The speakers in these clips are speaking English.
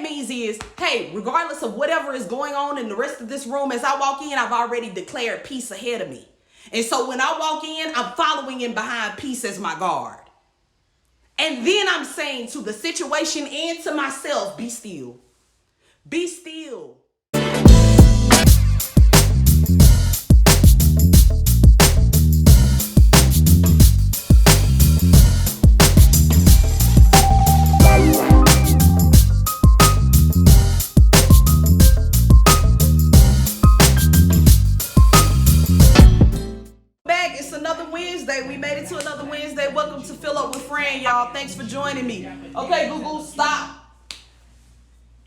Means is, hey, regardless of whatever is going on in the rest of this room, as I walk in, I've already declared peace ahead of me. And so when I walk in, I'm following in behind peace as my guard. And then I'm saying to the situation and to myself, be still. Be still. We made it to another Wednesday. Welcome to Fill Up with Fran, y'all. Thanks for joining me. Okay, Google, stop.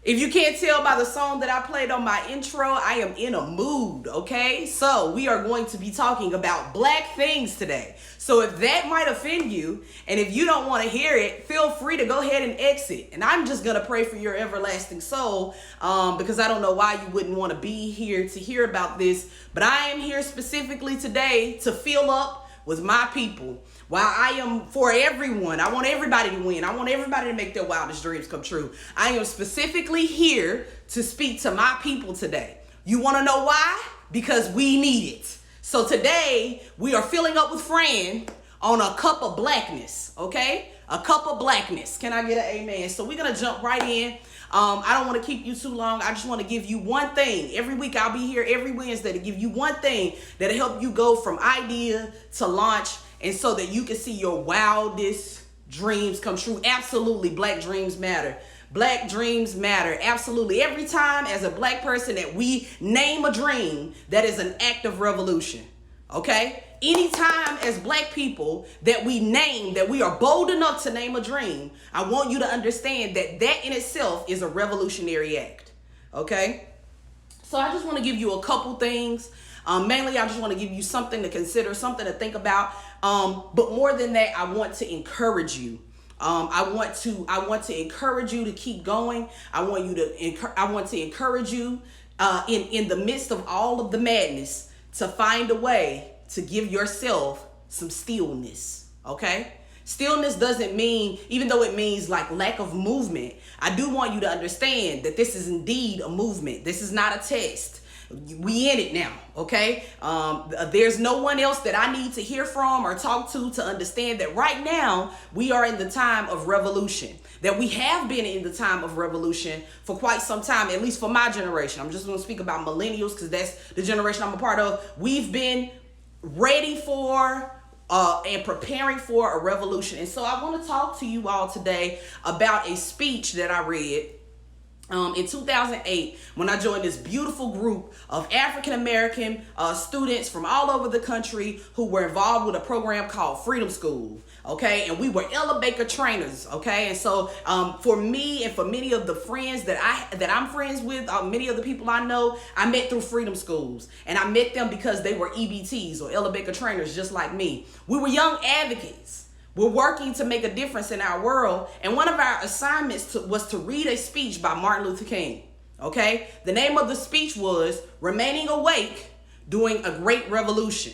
If you can't tell by the song that I played on my intro, I am in a mood, okay? So we are going to be talking about black things today. So if that might offend you, and if you don't want to hear it, feel free to go ahead and exit. And I'm just going to pray for your everlasting soul, because I don't know why you wouldn't want to be here to hear about this. But I am here specifically today to fill up with my people. While I am for everyone, I want everybody to win. I want everybody to make their wildest dreams come true. I am specifically here to speak to my people today. You want to know why? Because we need it. So today we are filling up with Fran on a cup of blackness, okay? A cup of blackness. Can I get an amen? So we're going to jump right in. I don't want to keep you too long. I just want to give you one thing. Every week I'll be here every Wednesday to give you one thing that'll help you go from idea to launch, and so that you can see your wildest dreams come true. Absolutely, black dreams matter. Black dreams matter. Absolutely. Every time as a black person that we name a dream, that is an act of revolution. Okay? Anytime as black people that we name, that we are bold enough to name a dream, I want you to understand that that in itself is a revolutionary act. Okay? So I just want to give you a couple things. Mainly, I just want to give you something to consider, something to think about. But more than that, I want to encourage you. I want to encourage you to keep going. I want to encourage you in the midst of all of the madness to find a way to give yourself some stillness, okay? Stillness doesn't mean, even though it means like lack of movement, I do want you to understand that this is indeed a movement. This is not a test. We in it now, okay? There's no one else that I need to hear from or talk to understand that right now we are in the time of revolution. That we have been in the time of revolution for quite some time, at least for my generation. I'm just going to speak about millennials because that's the generation I'm a part of. We've been ready for and preparing for a revolution. And so I want to talk to you all today about a speech that I read in 2008, when I joined this beautiful group of African-American students from all over the country who were involved with a program called Freedom School, okay? And we were Ella Baker trainers, okay? And so for me and for many of the friends that I'm friends with, many of the people I know, I met through Freedom Schools. And I met them because they were EBTs or Ella Baker trainers just like me. We were young advocates. We're working to make a difference in our world. And one of our assignments was to read a speech by Martin Luther King. Okay? The name of the speech was Remaining Awake During a Great Revolution.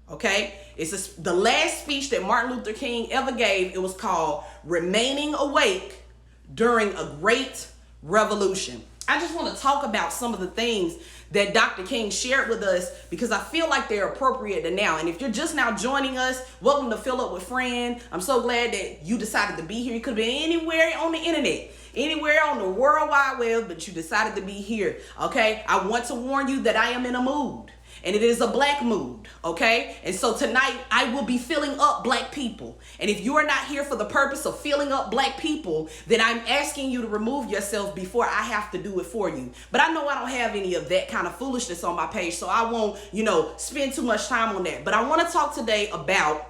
Okay? It's the last speech that Martin Luther King ever gave. It was called Remaining Awake During a Great Revolution. I just want to talk about some of the things that Dr. King shared with us because I feel like they're appropriate to now. And if you're just now joining us, welcome to Fill Up with Fran. I'm so glad that you decided to be here. You could have been anywhere on the internet, anywhere on the World Wide Web, but you decided to be here, okay? I want to warn you that I am in a mood. And it is a black mood, okay? And so tonight, I will be filling up black people. And if you are not here for the purpose of filling up black people, then I'm asking you to remove yourself before I have to do it for you. But I know I don't have any of that kind of foolishness on my page, so I won't, spend too much time on that. But I want to talk today about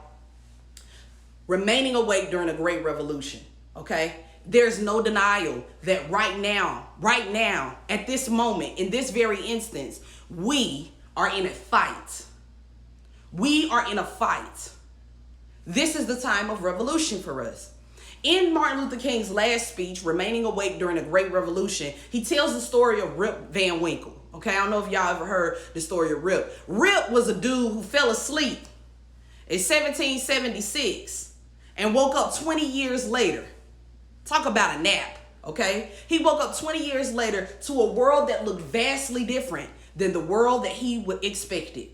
remaining awake during a great revolution, okay? There's no denial that right now, at this moment, in this very instance, we are in a fight. We are in a fight. This is the time of revolution for us. In Martin Luther King's last speech, Remaining Awake During a Great Revolution, he tells the story of Rip Van Winkle. Okay, I don't know if y'all ever heard the story of Rip. Rip was a dude who fell asleep in 1776 and woke up 20 years later. Talk about a nap. Okay? He woke up 20 years later to a world that looked vastly different than the world that he would expected.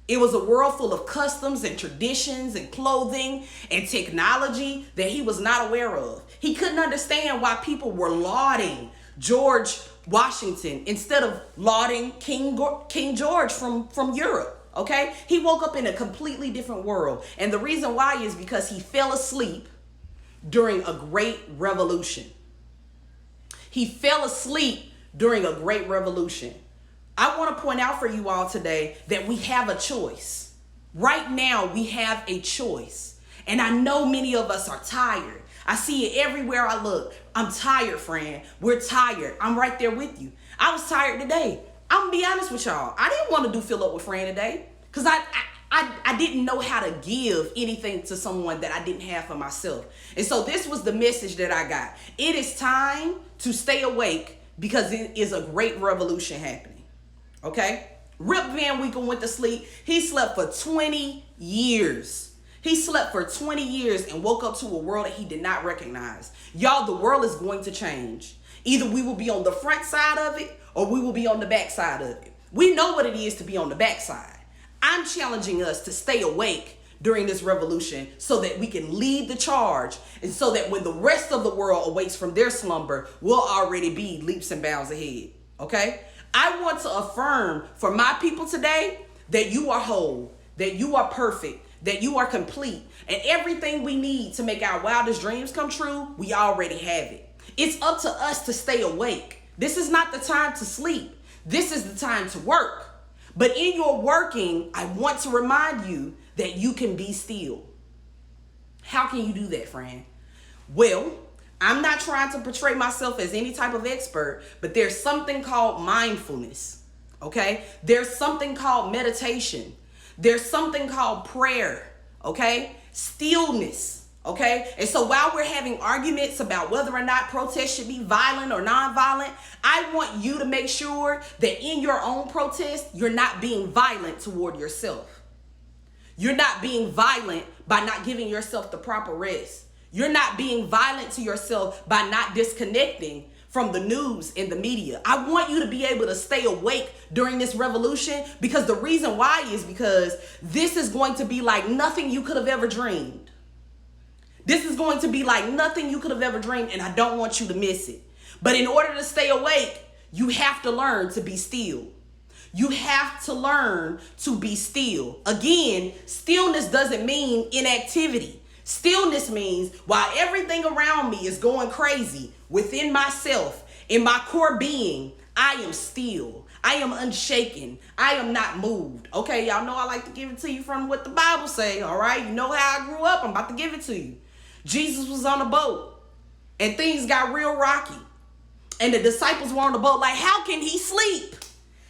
It was a world full of customs and traditions and clothing and technology that he was not aware of. He couldn't understand why people were lauding George Washington instead of lauding King George from Europe. Okay? He woke up in a completely different world. And the reason why is because he fell asleep during a great revolution. He fell asleep during a great revolution. I want to point out for you all today that we have a choice. Right now, we have a choice. And I know many of us are tired. I see it everywhere I look. I'm tired, Fran. We're tired. I'm right there with you. I was tired today. I'm going to be honest with y'all. I didn't want to do Fill Up with Fran today because I didn't know how to give anything to someone that I didn't have for myself. And so this was the message that I got. It is time to stay awake because it is a great revolution happening. Okay? Rip Van Winkle went to sleep. He slept for 20 years. He slept for 20 years and woke up to a world that he did not recognize. Y'all, the world is going to change. Either we will be on the front side of it or we will be on the back side of it. We know what it is to be on the back side. I'm challenging us to stay awake during this revolution so that we can lead the charge and so that when the rest of the world awakes from their slumber, we'll already be leaps and bounds ahead. Okay? I want to affirm for my people today that you are whole, that you are perfect, that you are complete, and everything we need to make our wildest dreams come true, we already have it. It's up to us to stay awake. This is not the time to sleep. This is the time to work. But in your working, I want to remind you that you can be still. How can you do that, Fran? Well, I'm not trying to portray myself as any type of expert, but there's something called mindfulness, okay? There's something called meditation. There's something called prayer, okay? Stillness, okay? And so while we're having arguments about whether or not protests should be violent or nonviolent, I want you to make sure that in your own protest, you're not being violent toward yourself. You're not being violent by not giving yourself the proper rest. You're not being violent to yourself by not disconnecting from the news and the media. I want you to be able to stay awake during this revolution because the reason why is because this is going to be like nothing you could have ever dreamed. This is going to be like nothing you could have ever dreamed, and I don't want you to miss it. But in order to stay awake, you have to learn to be still. You have to learn to be still. Again, stillness doesn't mean inactivity. Stillness means while everything around me is going crazy, within myself, in my core being, I am still. I am unshaken. I am not moved. Okay, y'all know I like to give it to you from what the Bible say, all right? You know how I grew up. I'm about to give it to you. Jesus was on a boat, and things got real rocky. And the disciples were on the boat like, how can he sleep?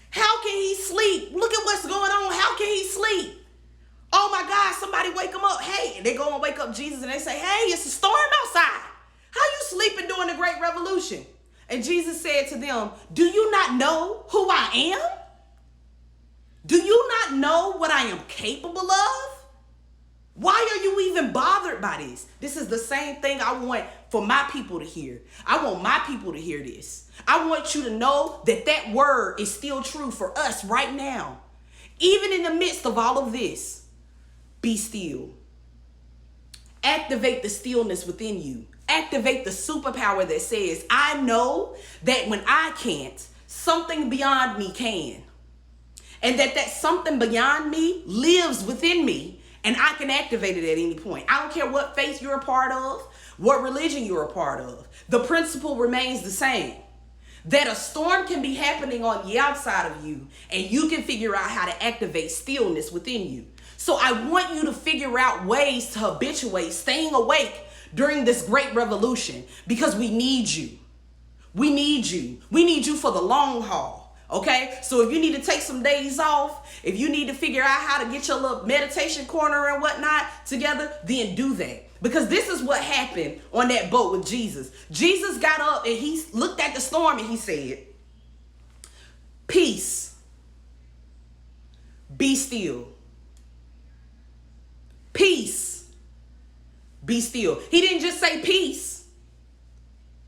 How can he sleep? Look at what's going on. How can he sleep? Oh my God, somebody wake him up. Hey, and they go and wake up Jesus and they say, hey, it's a storm outside. How you sleeping during the Great Revolution? And Jesus said to them, do you not know who I am? Do you not know what I am capable of? Why are you even bothered by this? This is the same thing I want for my people to hear. I want my people to hear this. I want you to know that that word is still true for us right now. Even in the midst of all of this. Be still. Activate the stillness within you. Activate the superpower that says, I know that when I can't, something beyond me can. And that something beyond me lives within me and I can activate it at any point. I don't care what faith you're a part of, what religion you're a part of. The principle remains the same. That a storm can be happening on the outside of you and you can figure out how to activate stillness within you. So I want you to figure out ways to habituate staying awake during this great revolution because we need you. We need you. We need you for the long haul. Okay? So if you need to take some days off, if you need to figure out how to get your little meditation corner and whatnot together, then do that. Because this is what happened on that boat with Jesus. Jesus got up and he looked at the storm and he said, peace, be still. Peace, be still. He didn't just say peace.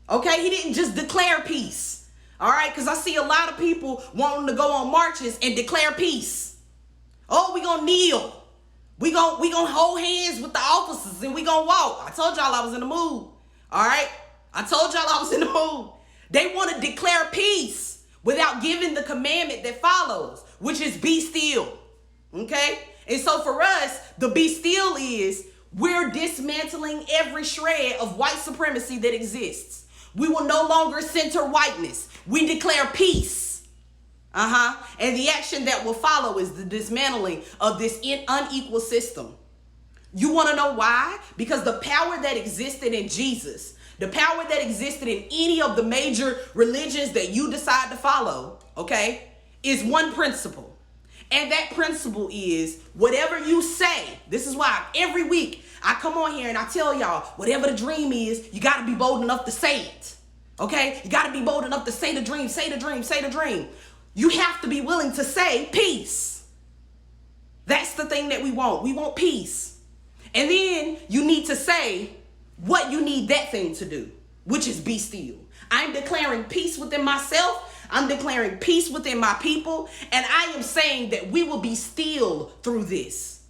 Okay, he didn't just declare peace. All right, because I see a lot of people wanting to go on marches and declare peace. Oh, we gonna kneel. We gonna hold hands with the officers and we gonna walk. I told y'all I was in the mood. All right, I told y'all I was in the mood. They want to declare peace without giving the commandment that follows, which is be still. Okay, and so for us, the be still is we're dismantling every shred of white supremacy that exists. We will no longer center whiteness. We declare peace. And the action that will follow is the dismantling of this unequal system. You want to know why? Because the power that existed in Jesus, the power that existed in any of the major religions that you decide to follow, okay, is one principle. And that principle is whatever you say. This is why every week I come on here and I tell y'all, whatever the dream is, you got to be bold enough to say it. Okay? You got to be bold enough to say the dream, say the dream, say the dream. You have to be willing to say peace. That's the thing that we want. We want peace. And then you need to say what you need that thing to do, which is be still. I'm declaring peace within myself. I'm declaring peace within my people. And I am saying that we will be still through this.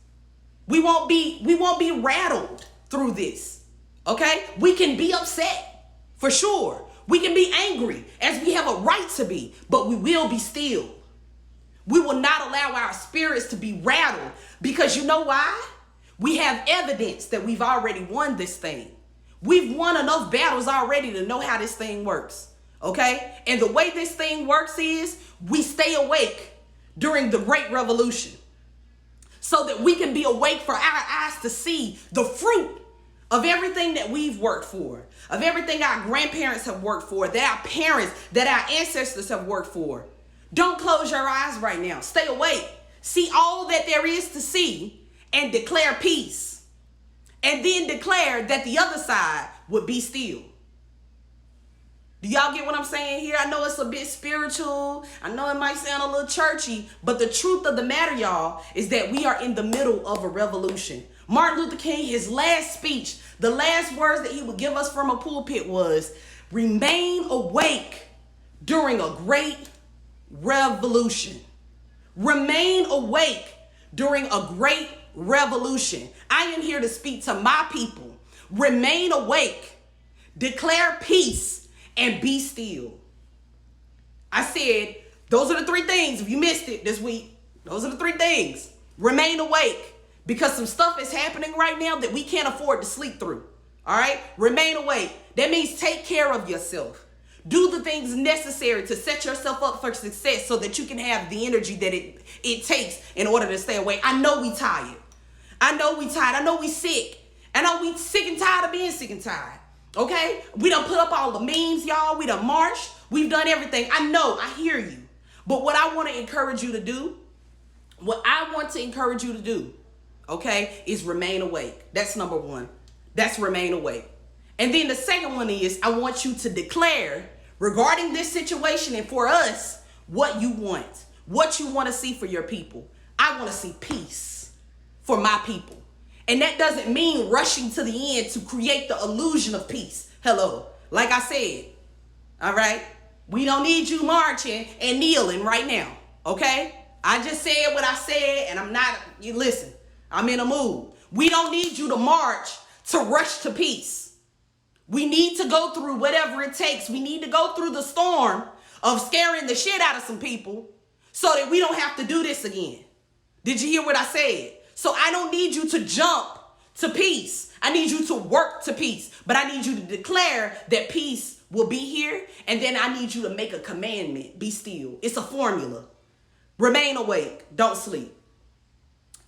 We won't be rattled through this. Okay? We can be upset for sure. We can be angry as we have a right to be, but we will be still. We will not allow our spirits to be rattled because you know why? We have evidence that we've already won this thing. We've won enough battles already to know how this thing works. Okay? And the way this thing works is we stay awake during the Great Revolution so that we can be awake for our eyes to see the fruit of everything that we've worked for, of everything our grandparents have worked for, that our parents, that our ancestors have worked for. Don't close your eyes right now. Stay awake. See all that there is to see and declare peace. And then declare that the other side would be still. Do y'all get what I'm saying here? I know it's a bit spiritual. I know it might sound a little churchy, but the truth of the matter, y'all, is that we are in the middle of a revolution. Martin Luther King, his last speech, the last words that he would give us from a pulpit was, remain awake during a great revolution. Remain awake during a great revolution. I am here to speak to my people. Remain awake, declare peace, and be still. I said, those are the three things. If you missed it this week, those are the three things. Remain awake, because some stuff is happening right now that we can't afford to sleep through. All right? Remain awake. That means take care of yourself. Do the things necessary to set yourself up for success so that you can have the energy that it takes in order to stay awake. I know we tired. I know we tired. I know we sick. I know we sick and tired of being sick and tired. Okay? We done put up all the memes, y'all. We done marched. We've done everything. I know. I hear you. But what I want to encourage you to do, okay, is remain awake. That's number one. That's remain awake. And then the second one is I want you to declare regarding this situation and for us what you want to see for your people. I want to see peace for my people. And that doesn't mean rushing to the end to create the illusion of peace. Hello. Like I said, all right, we don't need you marching and kneeling right now. Okay? I just said what I said and listen, I'm in a mood. We don't need you to march to rush to peace. We need to go through whatever it takes. We need to go through the storm of scaring the shit out of some people so that we don't have to do this again. Did you hear what I said? So I don't need you to jump to peace. I need you to work to peace. But I need you to declare that peace will be here. And then I need you to make a commandment. Be still. It's a formula. Remain awake. Don't sleep.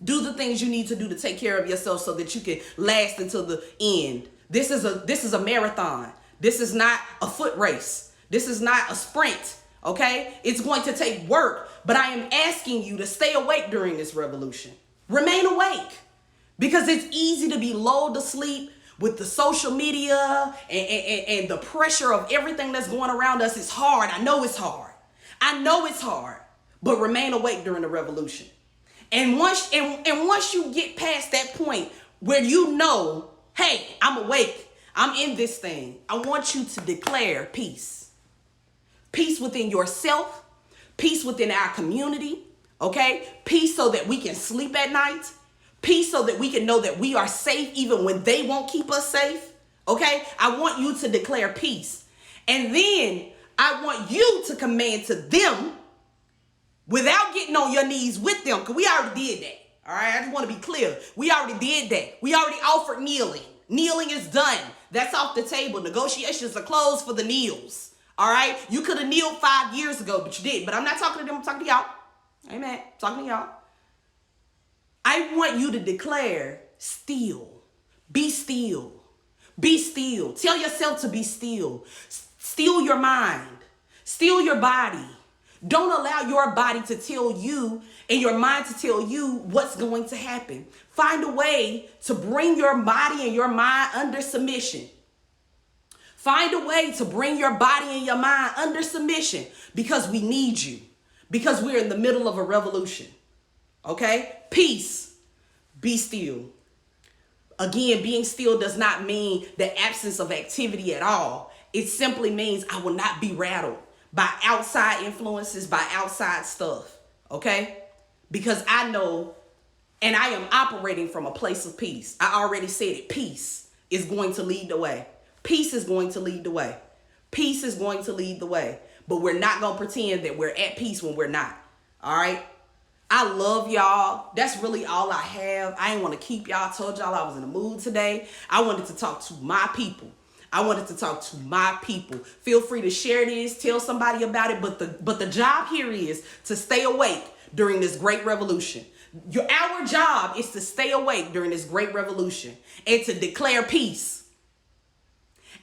Do the things you need to do to take care of yourself so that you can last until the end. This is a marathon. This is not a foot race. This is not a sprint. Okay? It's going to take work. But I am asking you to stay awake during this revolution. Remain awake. Because it's easy to be lulled to sleep with the social media and the pressure of everything that's going around us. It's hard. I know it's hard. But remain awake during the revolution. And once you get past that point where you know, hey, I'm awake, I'm in this thing. I want you to declare peace. Peace within yourself, peace within our community, okay? Peace so that we can sleep at night. Peace so that we can know that we are safe even when they won't keep us safe, okay? I want you to declare peace. And then I want you to command to them without getting on your knees with them, because we already did that, all right? I just want to be clear. We already did that. We already offered kneeling. Kneeling is done. That's off the table. Negotiations are closed for the kneels, all right? You could have kneeled 5 years ago, but you didn't. But I'm not talking to them. I'm talking to y'all. Amen. I'm talking to y'all. I want you to declare still. Be still. Be still. Tell yourself to be still. Still your mind. Still your body. Don't allow your body to tell you and your mind to tell you what's going to happen. Find a way to bring your body and your mind under submission. Find a way to bring your body and your mind under submission, because we need you. Because we're in the middle of a revolution. Okay? Peace. Be still. Again, being still does not mean the absence of activity at all. It simply means I will not be rattled by outside influences, by outside stuff. Okay? Because I know, and I am operating from a place of peace. I already said it. Peace is going to lead the way. Peace is going to lead the way. Peace is going to lead the way. But we're not going to pretend that we're at peace when we're not. All right? I love y'all. That's really all I have. I didn't want to keep y'all. I told y'all I was in the mood today. I wanted to talk to my people. I wanted to talk to my people. Feel free to share this. Tell somebody about it. But the job here is to stay awake during this great revolution. Our job is to stay awake during this great revolution and to declare peace.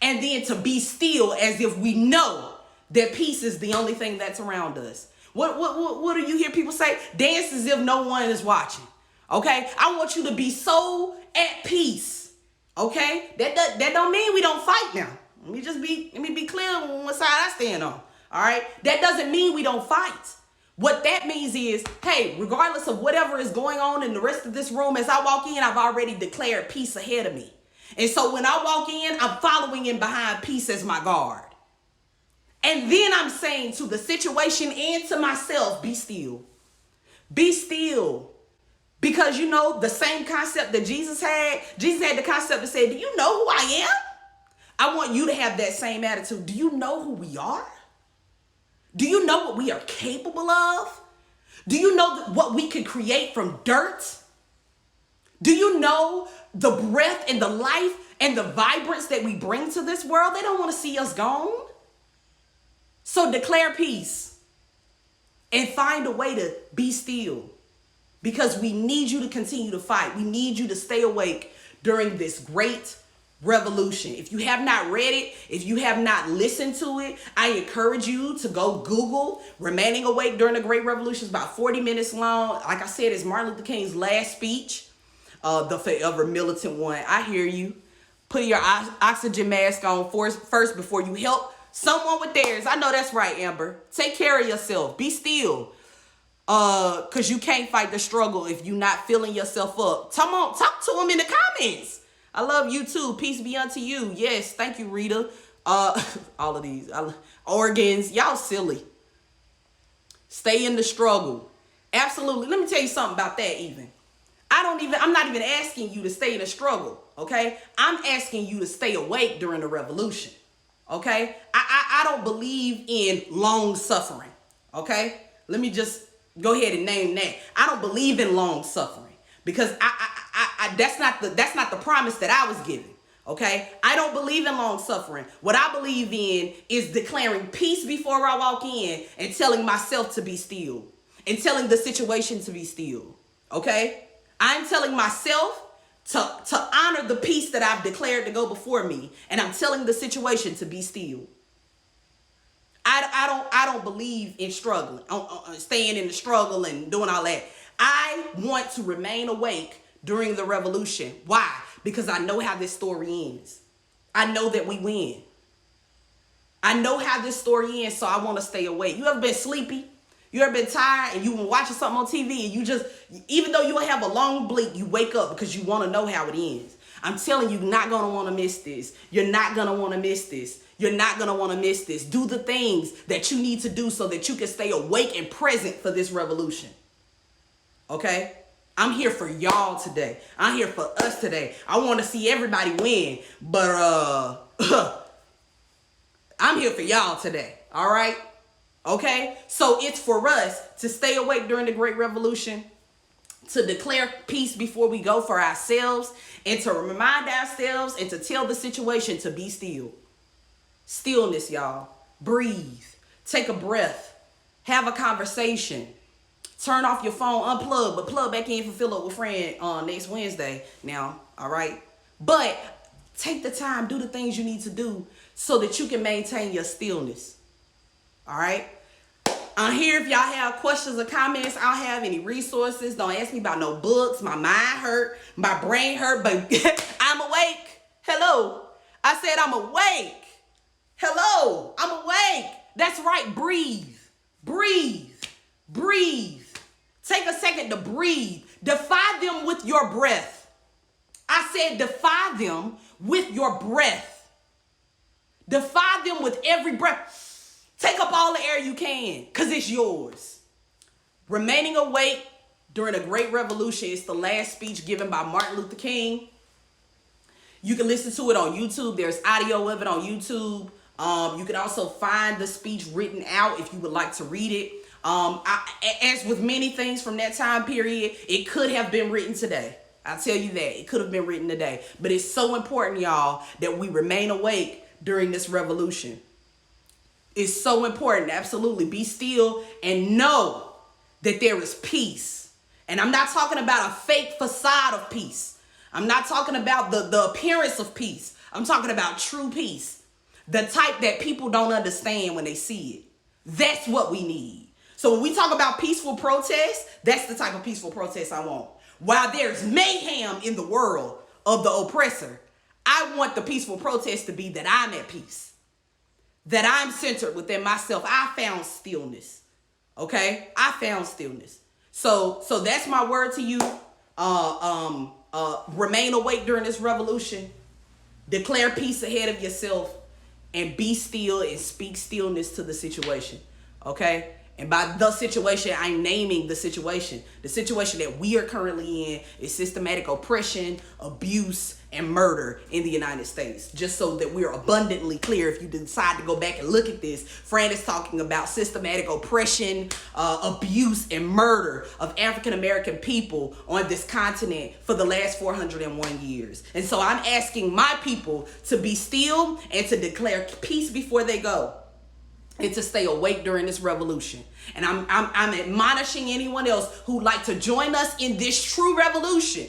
And then to be still as if we know that peace is the only thing that's around us. What do you hear people say? Dance as if no one is watching. Okay? I want you to be so at peace. Okay? That don't mean we don't fight now. Let me be clear on what side I stand on. All right? That doesn't mean we don't fight. What that means is, hey, regardless of whatever is going on in the rest of this room, as I walk in, I've already declared peace ahead of me. And so when I walk in, I'm following in behind peace as my guard. And then I'm saying to the situation and to myself, be still. Be still. Because you know, the same concept that Jesus had the concept that said, do you know who I am? I want you to have that same attitude. Do you know who we are? Do you know what we are capable of? Do you know what we can create from dirt? Do you know the breath and the life and the vibrance that we bring to this world? They don't want to see us gone. So declare peace and find a way to be still, because we need you to continue to fight. We need you to stay awake during this great revolution. If you have not read it, if you have not listened to it, I encourage you to go Google Remaining Awake During the Great Revolution. It's about 40 minutes long. Like I said, it's Martin Luther King's last speech, the forever militant one. I hear you. Put your oxygen mask on first before you help someone with theirs. I know that's right, Amber. Take care of yourself. Be still. Because you can't fight the struggle if you're not filling yourself up. Come on, talk to them in the comments. I love you too. Peace be unto you. Yes, thank you, Rita. All of these. Organs. Y'all silly. Stay in the struggle. Absolutely. Let me tell you something about that even. I'm not even asking you to stay in the struggle, okay? I'm asking you to stay awake during the revolution, okay? I don't believe in long suffering, okay? Let me just go ahead and name that. I don't believe in long suffering, because that's not the promise that I was given. Okay, I don't believe in long suffering. What I believe in is declaring peace before I walk in and telling myself to be still and telling the situation to be still. Okay, I'm telling myself to honor the peace that I've declared to go before me, and I'm telling the situation to be still. I don't believe in struggling, staying in the struggle and doing all that. I want to remain awake during the revolution. Why? Because I know how this story ends. I know that we win. I know how this story ends, so I want to stay awake. You ever been sleepy? You ever been tired and you been watching something on TV and you just, even though you have a long blink, you wake up because you want to know how it ends. I'm telling you, you're not going to want to miss this. You're not going to want to miss this. You're not going to want to miss this. Do the things that you need to do so that you can stay awake and present for this revolution. Okay? I'm here for y'all today. I'm here for us today. I want to see everybody win, but I'm here for y'all today. All right? Okay? So it's for us to stay awake during the Great Revolution, to declare peace before we go for ourselves, and to remind ourselves and to tell the situation to be still. Stillness, y'all. Breathe. Take a breath. Have a conversation. Turn off your phone, unplug, but plug back in for Fill Up with Fran on next Wednesday now, all right? But take the time, do the things you need to do so that you can maintain your stillness, all right? I'm here if y'all have questions or comments. I don't have any resources. Don't ask me about no books. My mind hurt, my brain hurt, but I'm awake. Hello. I said I'm awake. Hello. I'm awake. That's right. Breathe. Breathe. Breathe. Take a second to breathe. Defy them with your breath. I said defy them with your breath. Defy them with every breath. Take up all the air you can, because it's yours. Remaining awake during a great revolution is the last speech given by Martin Luther King. You can listen to it on YouTube. There's audio of it on YouTube. You can also find the speech written out if you would like to read it. As with many things from that time period, it could have been written today. I'll tell you that. It could have been written today. But it's so important, y'all, that we remain awake during this revolution. It's so important. Absolutely. Be still and know that there is peace. And I'm not talking about a fake facade of peace. I'm not talking about the appearance of peace. I'm talking about true peace. The type that people don't understand when they see it. That's what we need. So when we talk about peaceful protest, that's the type of peaceful protest I want. While there's mayhem in the world of the oppressor, I want the peaceful protest to be that I'm at peace. That I'm centered within myself. I found stillness. Okay? I found stillness. So that's my word to you. Remain awake during this revolution. Declare peace ahead of yourself. And be still and speak stillness to the situation. Okay? And by the situation, I'm naming the situation. The situation that we are currently in is systematic oppression, abuse, and murder in the United States. Just so that we're abundantly clear, if you decide to go back and look at this, Fran is talking about systematic oppression, abuse, and murder of African-American people on this continent for the last 401 years. And so I'm asking my people to be still and to declare peace before they go. And to stay awake during this revolution. And I'm admonishing anyone else who'd like to join us in this true revolution.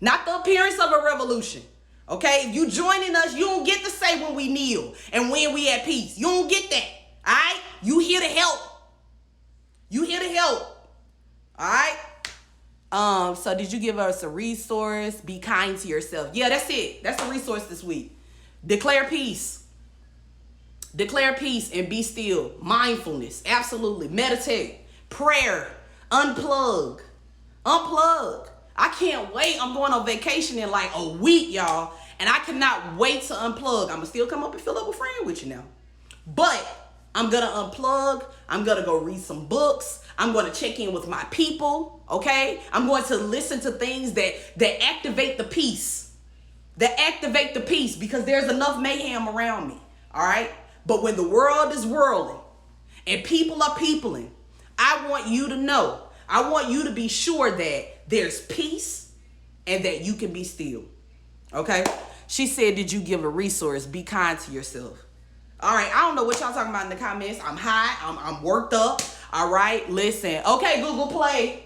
Not the appearance of a revolution. Okay? If you joining us, you don't get to say when we kneel and when we at peace. You don't get that. All right? You here to help. You here to help. All right? So did you give us a resource? Be kind to yourself. Yeah, that's it. That's the resource this week. Declare peace. Declare peace and be still. Mindfulness. Absolutely. Meditate. Prayer. Unplug. Unplug. I can't wait. I'm going on vacation in like a week, y'all. And I cannot wait to unplug. I'm going to still come up and Fill Up with Fran with you now. But I'm going to unplug. I'm going to go read some books. I'm going to check in with my people. Okay? I'm going to listen to things that activate the peace. That activate the peace, because there's enough mayhem around me. All right? But when the world is whirling and people are peopling, I want you to know, I want you to be sure that there's peace and that you can be still. Okay? She said, did you give a resource? Be kind to yourself. All right. I don't know what y'all talking about in the comments. I'm high. I'm worked up. All right. Listen. Okay, Google Play.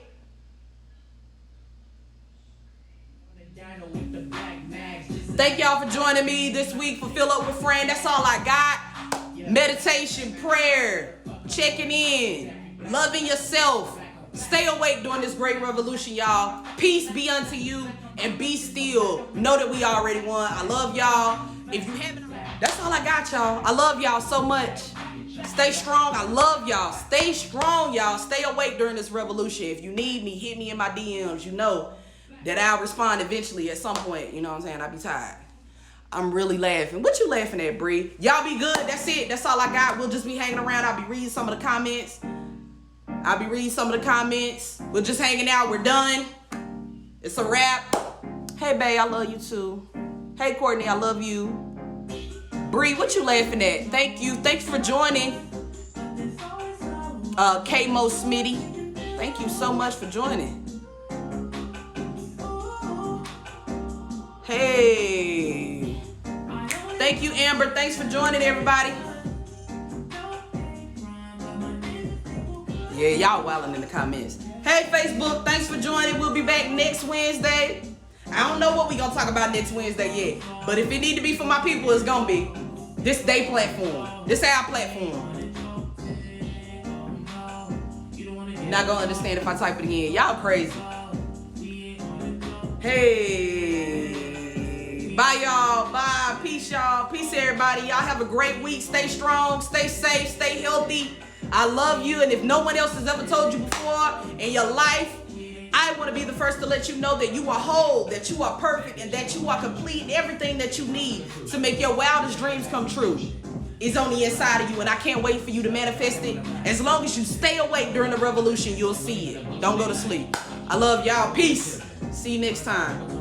Thank y'all for joining me this week for Fill Up with Fran. That's all I got. Meditation, prayer, checking in, loving yourself. Stay awake during this great revolution, y'all. Peace be unto you and be still. Know that we already won. I love y'all. If you haven't, that's all I got, y'all. I love y'all so much. Stay strong. I love y'all. Stay strong, y'all. Stay awake during this revolution. If you need me, hit me in my DMs. You know, that I'll respond eventually at some point. You know what I'm saying? I'll be tired. I'm really laughing. What you laughing at, Bree? Y'all be good. That's it. That's all I got. We'll just be hanging around. I'll be reading some of the comments. We're just hanging out. We're done. It's a wrap. Hey, babe, I love you too. Hey, Courtney, I love you. Bree, what you laughing at? Thank you. Thanks for joining. K-Mo Smitty, thank you so much for joining. Hey. Thank you, Amber. Thanks for joining, everybody. Yeah, y'all wilding in the comments. Hey, Facebook, thanks for joining. We'll be back next Wednesday. I don't know what we're going to talk about next Wednesday yet, but if it need to be for my people, it's going to be. This day platform. This our platform. You're not going to understand if I type it again. Y'all crazy. Hey. Bye, y'all. Bye. Peace, y'all. Peace, everybody. Y'all have a great week. Stay strong. Stay safe. Stay healthy. I love you. And if no one else has ever told you before in your life, I want to be the first to let you know that you are whole, that you are perfect, and that you are complete in everything that you need to make your wildest dreams come true. It's on the inside of you, and I can't wait for you to manifest it. As long as you stay awake during the revolution, you'll see it. Don't go to sleep. I love y'all. Peace. See you next time.